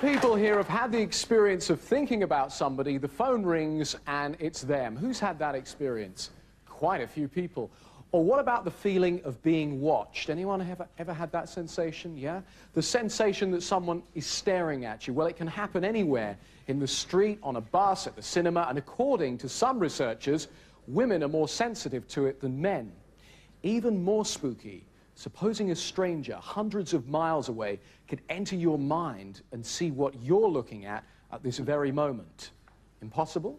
people here have had the experience of thinking about somebody, the phone rings and it's them. Who's had that experience? Quite a few people. Or what about the feeling of being watched? Anyone ever had that sensation? Yeah? The sensation that someone is staring at you. Well, it can happen anywhere. In the street, on a bus, at the cinema, and according to some researchers, women are more sensitive to it than men. Even more spooky, supposing a stranger hundreds of miles away could enter your mind and see what you're looking at this very moment. Impossible?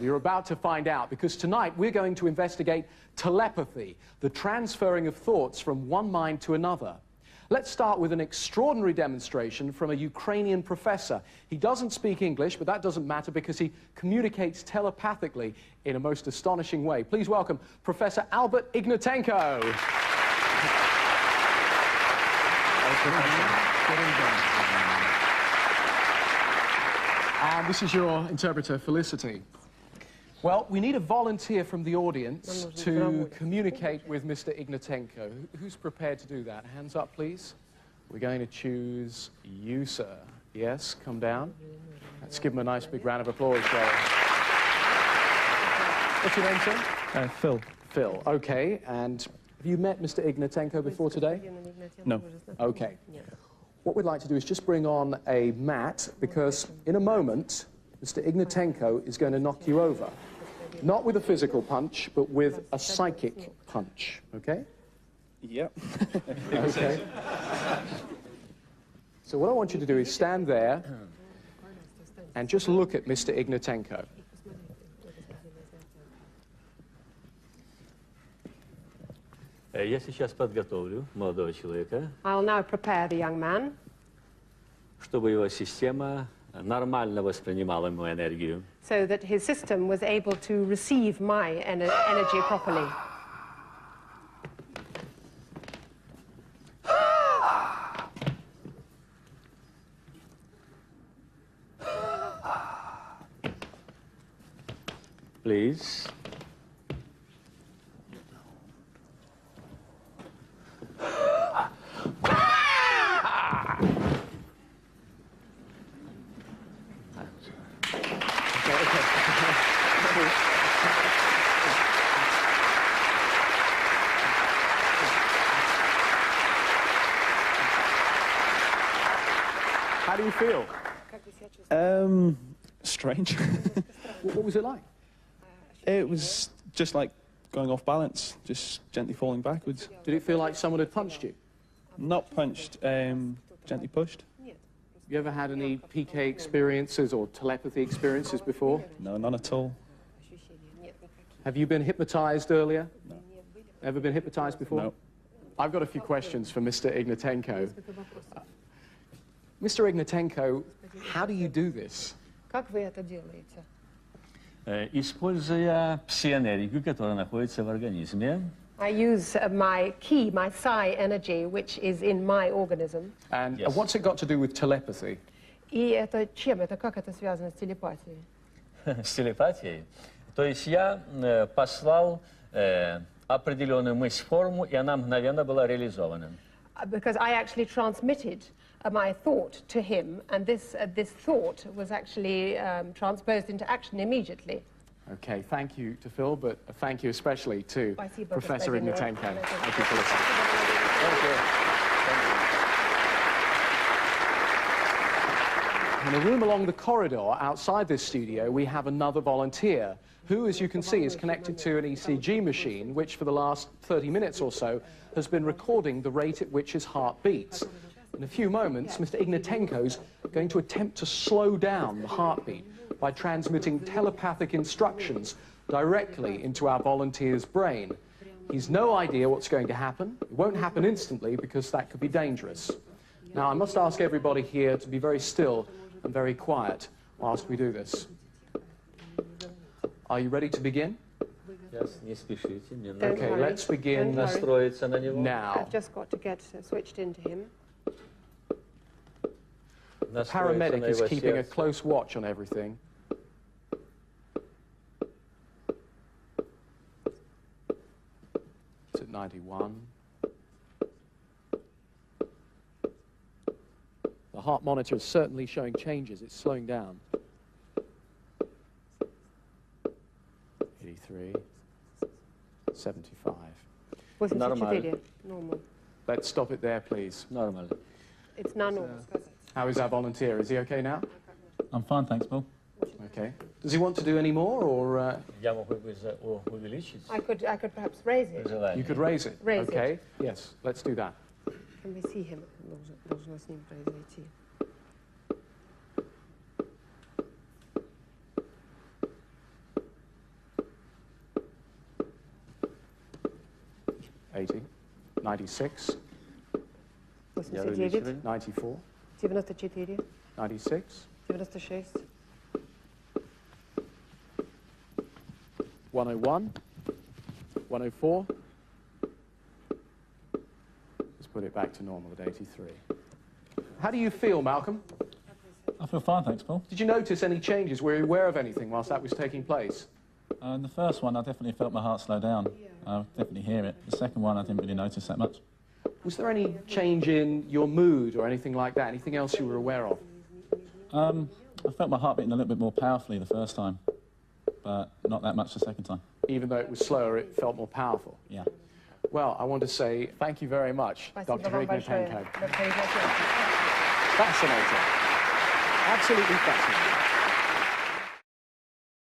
You're about to find out, because tonight we're going to investigate telepathy, the transferring of thoughts from one mind to another. Let's start with an extraordinary demonstration from a Ukrainian professor. He doesn't speak English, but that doesn't matter because he communicates telepathically in a most astonishing way. Please welcome Professor A.Ignatenko. And this is your interpreter, Felicity. Well, we need a volunteer from the audience to communicate with Mr. Ignatenko. Who's prepared to do that? Hands up, please. We're going to choose you, sir. Yes, come down. Let's give him a nice big round of applause, Joel. What's your name, sir? Phil. Phil, okay. And have you met Mr. Ignatenko before today? No. Okay. What we'd like to do is just bring on a mat, because in a moment, Mr. Ignatenko is going to knock you over. Not with a physical punch, but with a psychic punch, okay? Yep. Okay. So what I want you to do is stand there and just look at Mr. Ignatenko. Я сейчас подготовлю молодого человека, I'll now prepare the young man чтобы его система нормально воспринимала мою энергию. so that his system was able to receive my energy properly. Please. How do you feel? Strange. What was it like? It was just like going off balance, just gently falling backwards. Did it feel like someone had punched you? Not punched, gently pushed. You ever had any PK experiences or telepathy experiences before? No, none at all. Have you been hypnotized earlier? No. Ever been hypnotized before? No. I've got a few questions for Mr. Ignatenko. Mr. Ignatenko, how do you do this? Как вы это делаете? Используя пси-энергию, которая находится в организме, I use my ki, my psi energy, which is in my organism. And Yes. what's it got to do with telepathy? И это чем? Это как это связано с телепатией? с телепатией. То есть я послал определенную мысль-форму, и она мгновенно была реализована. Because I actually transmitted my thought to him, and this thought was actually transposed into action immediately. Okay, thank you to Phil, but thank you especially to Спасибо, Professor господин Ignatenko. Игнатенко. Thank you for listening. Thank you. In a room along the corridor outside this studio, we have another volunteer who, as you can see, is connected to an ECG machine, which for the last 30 minutes or so has been recording the rate at which his heart beats. In a few moments, Mr. Ignatenko's going to attempt to slow down the heartbeat by transmitting telepathic instructions directly into our volunteer's brain. He's no idea what's going to happen. It won't happen instantly because that could be dangerous. Now, I must ask everybody here to be very still and very quiet whilst we do this. Are you ready to begin? Сейчас не спешите, мне Don't Okay, worry. let's begin Don't worry. настроиться на него. now. I've just got to get switched into him. Настроиться Paramedic на is его keeping a сердце. close watch on everything. It's at 91. The The heart monitor is certainly showing changes. It's slowing down. 83, 75. 84. Normal. Let's stop it there, please. Normal. It's now normal. How is our volunteer? Is he okay now? I'm fine, thanks, Paul. Okay. Does he want to do any more, or Я могу увеличить I could perhaps raise it. желание. you could raise it? Raise it. Okay. Yes, let's do that. Can we see him? Должно с ним произойти. $80, 96, 89, 94, 94, 96, 96, 101, 104. Let's put it back to normal at 83. How do you feel, Malcolm? I feel fine, thanks, Paul. Did you notice any changes? Were you aware of anything whilst that was taking place? In the first one, I definitely felt my heart slow down. I definitely hear it. The second one, I didn't really notice that much. Was there any change in your mood or anything like that? Anything else you were aware of? I felt my heart beating a little bit more powerfully the first time, but not that much the second time. Even though it was slower, it felt more powerful. Yeah. Well, I want to say thank you very much, Спасибо Dr. вам большое. Игнатенко. Доктор Игнатенко. Fascinating. Absolutely fascinating.